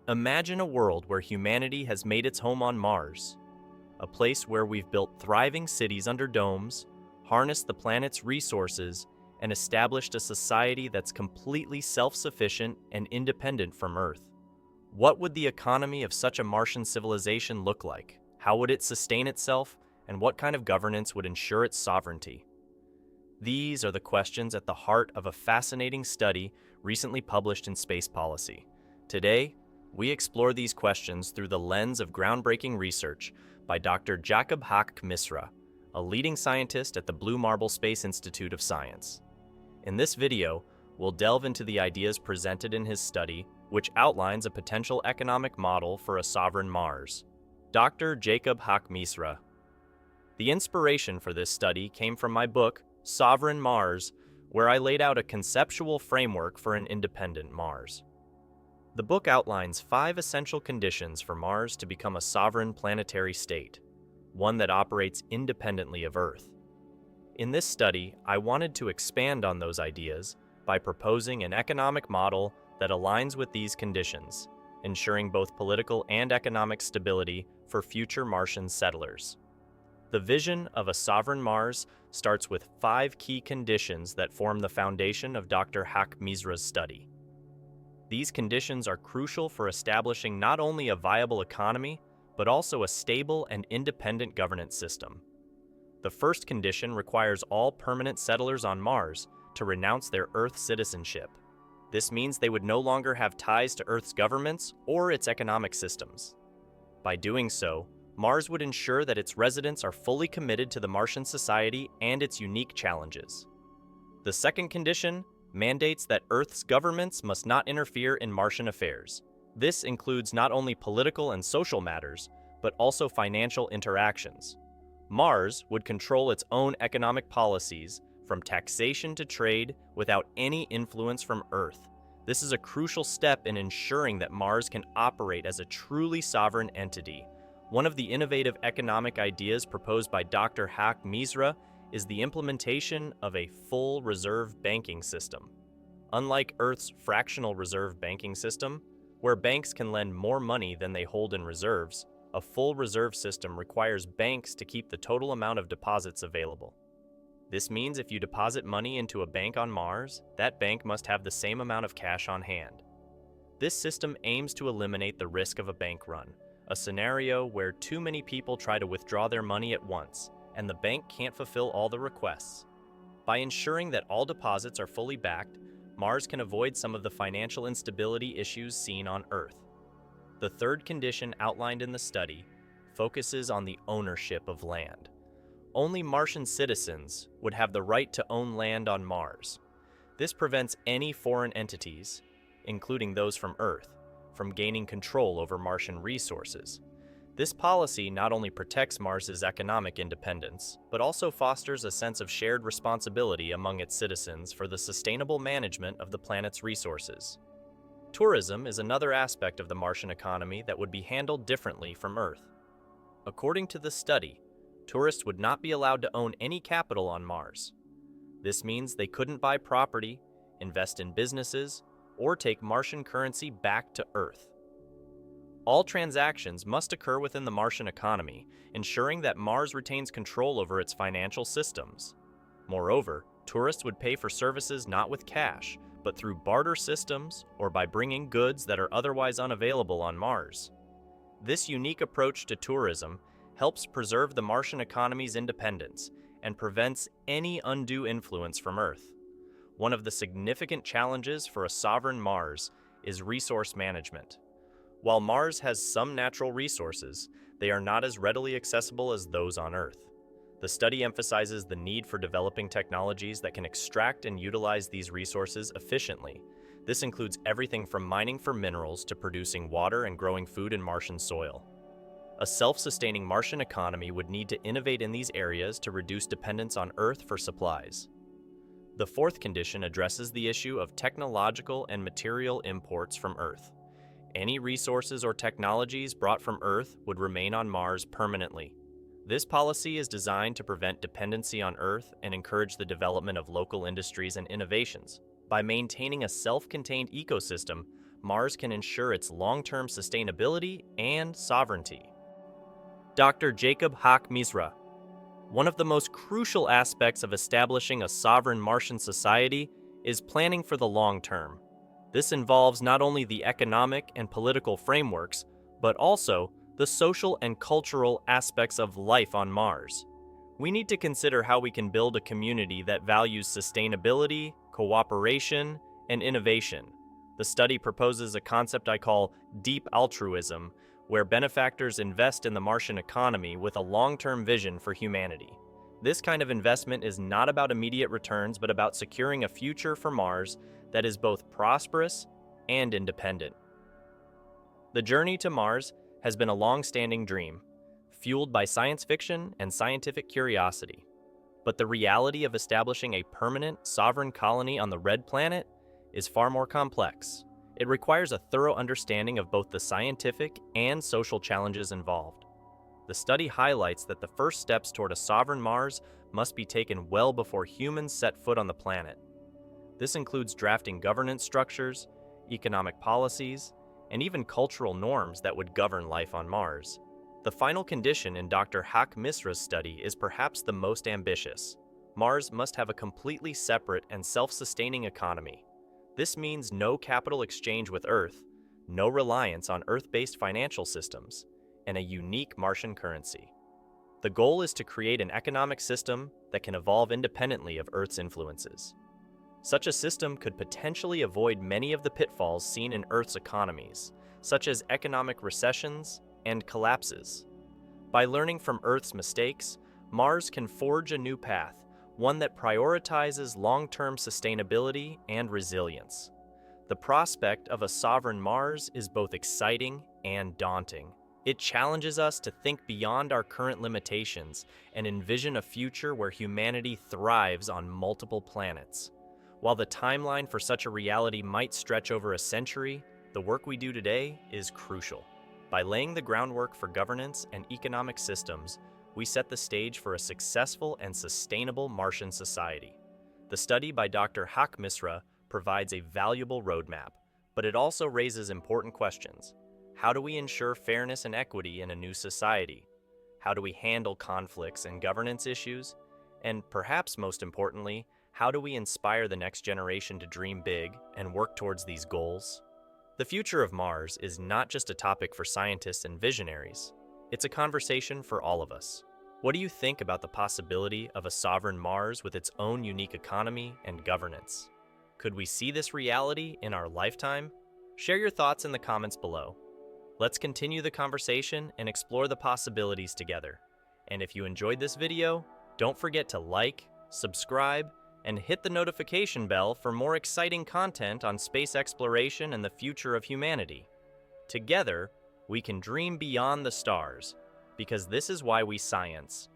Imagine a world where humanity has made its home on Mars, a place where we've built thriving cities under domes, harnessed the planet's resources, and established a society that's completely self-sufficient and independent from Earth. What would the economy of such a Martian civilization look like? How would it sustain itself? And what kind of governance would ensure its sovereignty? These are the questions at the heart of a fascinating study recently published in Space Policy. Today, we explore these questions through the lens of groundbreaking research by Dr. Haqq-Misra, a leading scientist at the Blue Marble Space Institute of Science. In this video, we'll delve into the ideas presented in his study, which outlines a potential economic model for a sovereign Mars. Dr. Haqq-Misra. The inspiration for this study came from my book, Sovereign Mars, where I laid out a conceptual framework for an independent Mars. The book outlines 5 essential conditions for Mars to become a sovereign planetary state, one that operates independently of Earth. In this study, I wanted to expand on those ideas by proposing an economic model that aligns with these conditions, ensuring both political and economic stability for future Martian settlers. The vision of a sovereign Mars starts with 5 key conditions that form the foundation of Dr. Haqq-Misra's study. These conditions are crucial for establishing not only a viable economy, but also a stable and independent governance system. The first condition requires all permanent settlers on Mars to renounce their Earth citizenship. This means they would no longer have ties to Earth's governments or its economic systems. By doing so, Mars would ensure that its residents are fully committed to the Martian society and its unique challenges. The second condition mandates that Earth's governments must not interfere in Martian affairs. This includes not only political and social matters, but also financial interactions. Mars would control its own economic policies, from taxation to trade, without any influence from Earth. This is a crucial step in ensuring that Mars can operate as a truly sovereign entity. One of the innovative economic ideas proposed by Dr. Haqq-Misra is the implementation of a full reserve banking system. Unlike Earth's fractional reserve banking system, where banks can lend more money than they hold in reserves, a full reserve system requires banks to keep the total amount of deposits available. This means if you deposit money into a bank on Mars, that bank must have the same amount of cash on hand. This system aims to eliminate the risk of a bank run, a scenario where too many people try to withdraw their money at once, and the bank can't fulfill all the requests. By ensuring that all deposits are fully backed, Mars can avoid some of the financial instability issues seen on Earth. The third condition outlined in the study focuses on the ownership of land. Only Martian citizens would have the right to own land on Mars. This prevents any foreign entities, including those from Earth, from gaining control over Martian resources. This policy not only protects Mars's economic independence, but also fosters a sense of shared responsibility among its citizens for the sustainable management of the planet's resources. Tourism is another aspect of the Martian economy that would be handled differently from Earth. According to the study, tourists would not be allowed to own any capital on Mars. This means they couldn't buy property, invest in businesses, or take Martian currency back to Earth. All transactions must occur within the Martian economy, ensuring that Mars retains control over its financial systems. Moreover, tourists would pay for services not with cash, but through barter systems or by bringing goods that are otherwise unavailable on Mars. This unique approach to tourism helps preserve the Martian economy's independence and prevents any undue influence from Earth. One of the significant challenges for a sovereign Mars is resource management. While Mars has some natural resources, they are not as readily accessible as those on Earth. The study emphasizes the need for developing technologies that can extract and utilize these resources efficiently. This includes everything from mining for minerals to producing water and growing food in Martian soil. A self-sustaining Martian economy would need to innovate in these areas to reduce dependence on Earth for supplies. The fourth condition addresses the issue of technological and material imports from Earth. Any resources or technologies brought from Earth would remain on Mars permanently. This policy is designed to prevent dependency on Earth and encourage the development of local industries and innovations. By maintaining a self-contained ecosystem, Mars can ensure its long-term sustainability and sovereignty. Dr. Jacob Haqq-Misra. One of the most crucial aspects of establishing a sovereign Martian society is planning for the long term. This involves not only the economic and political frameworks, but also the social and cultural aspects of life on Mars. We need to consider how we can build a community that values sustainability, cooperation, and innovation. The study proposes a concept I call deep altruism, where benefactors invest in the Martian economy with a long-term vision for humanity. This kind of investment is not about immediate returns, but about securing a future for Mars that is both prosperous and independent. The journey to Mars has been a long-standing dream, fueled by science fiction and scientific curiosity. But the reality of establishing a permanent, sovereign colony on the Red Planet is far more complex. It requires a thorough understanding of both the scientific and social challenges involved. The study highlights that the first steps toward a sovereign Mars must be taken well before humans set foot on the planet. This includes drafting governance structures, economic policies, and even cultural norms that would govern life on Mars. The final condition in Dr. Haqq-Misra's study is perhaps the most ambitious. Mars must have a completely separate and self-sustaining economy. This means no capital exchange with Earth, no reliance on Earth-based financial systems, and a unique Martian currency. The goal is to create an economic system that can evolve independently of Earth's influences. Such a system could potentially avoid many of the pitfalls seen in Earth's economies, such as economic recessions and collapses. By learning from Earth's mistakes, Mars can forge a new path, one that prioritizes long-term sustainability and resilience. The prospect of a sovereign Mars is both exciting and daunting. It challenges us to think beyond our current limitations and envision a future where humanity thrives on multiple planets. While the timeline for such a reality might stretch over a century, the work we do today is crucial. By laying the groundwork for governance and economic systems, we set the stage for a successful and sustainable Martian society. The study by Dr. Haqq-Misra provides a valuable roadmap, but it also raises important questions. How do we ensure fairness and equity in a new society? How do we handle conflicts and governance issues? And perhaps most importantly, how do we inspire the next generation to dream big and work towards these goals? The future of Mars is not just a topic for scientists and visionaries. It's a conversation for all of us. What do you think about the possibility of a sovereign Mars with its own unique economy and governance? Could we see this reality in our lifetime? Share your thoughts in the comments below. Let's continue the conversation and explore the possibilities together. And if you enjoyed this video, don't forget to like, subscribe, and hit the notification bell for more exciting content on space exploration and the future of humanity. Together, we can dream beyond the stars, because this is why we science.